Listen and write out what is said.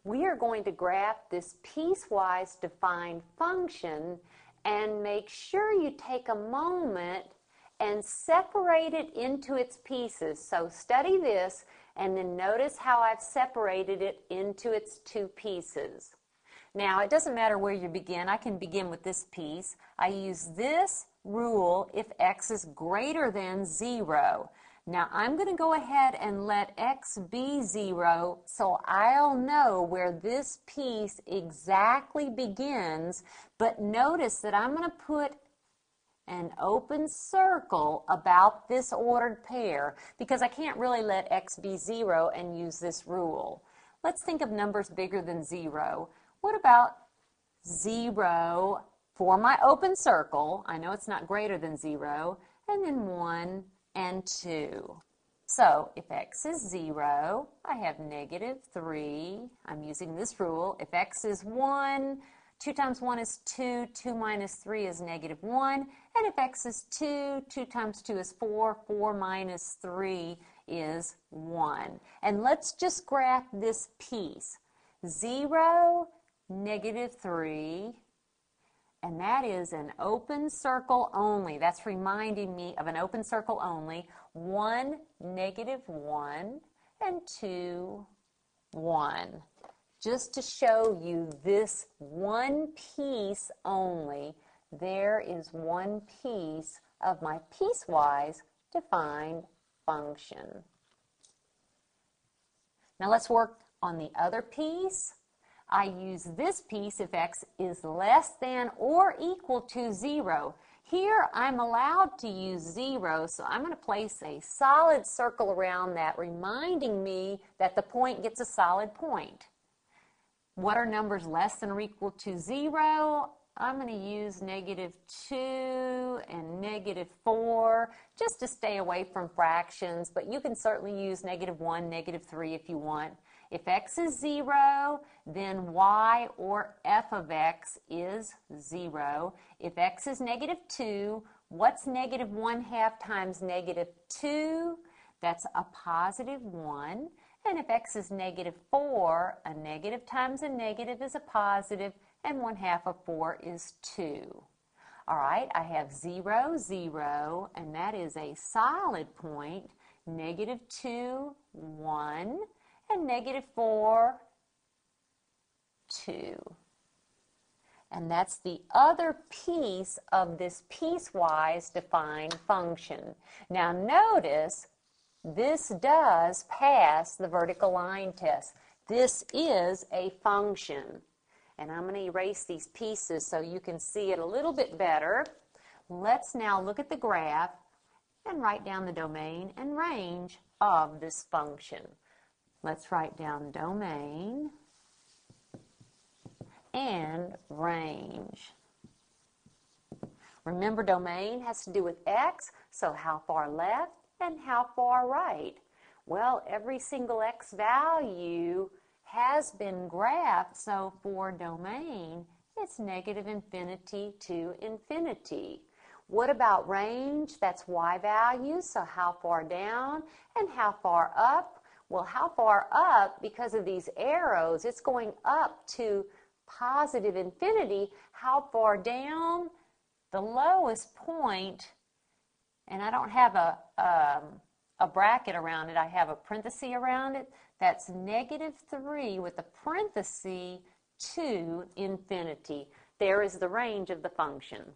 we are going to graph this piecewise defined function and make sure you take a moment and separate it into its pieces. So study this and then notice how I've separated it into its two pieces. Now, it doesn't matter where you begin. I can begin with this piece. I use this rule if x is greater than 0. Now, I'm going to go ahead and let x be 0 so I'll know where this piece exactly begins, but notice that I'm going to put an open circle about this ordered pair because I can't really let x be 0 and use this rule. Let's think of numbers bigger than 0. What about 0 for my open circle? I know it's not greater than 0, and then 1 and 2. So if x is 0, I have negative 3. I'm using this rule. If x is 1, 2 times 1 is 2, 2 minus 3 is negative 1, and if x is 2, 2 times 2 is 4, 4 minus 3 is 1. And let's just graph this piece. 0, negative 3, and that is an open circle only. That's reminding me of an open circle only. 1, negative 1, and 2, 1. Just to show you this one piece only, there is one piece of my piecewise defined function. Now let's work on the other piece. I use this piece if x is less than or equal to 0. Here I'm allowed to use 0, so I'm going to place a solid circle around that, reminding me that the point gets a solid point. What are numbers less than or equal to 0? I'm going to use negative 2 and negative 4 just to stay away from fractions, but you can certainly use negative 1, negative 3 if you want. If x is 0, then y or f of x is 0. If x is negative 2, what's negative 1/2 times negative 2? That's a positive 1. And if x is negative 4, a negative times a negative is a positive, and 1/2 of 4 is 2. All right, I have 0, 0, and that is a solid point. Negative 2, 1, and negative 4, 2. And that's the other piece of this piecewise defined function. Now notice, this does pass the vertical line test. This is a function. And I'm going to erase these pieces so you can see it a little bit better. Let's now look at the graph and write down the domain and range of this function. Let's write down domain and range. Remember, domain has to do with x, so how far left and how far right? Well, every single x value has been graphed, so for domain, it's negative infinity to infinity. What about range? That's y values, so how far down and how far up? Well, how far up, because of these arrows, it's going up to positive infinity. How far down? The lowest point, and I don't have a bracket around it, I have a parenthesis around it, that's negative 3 with a parenthesis to infinity. There is the range of the function.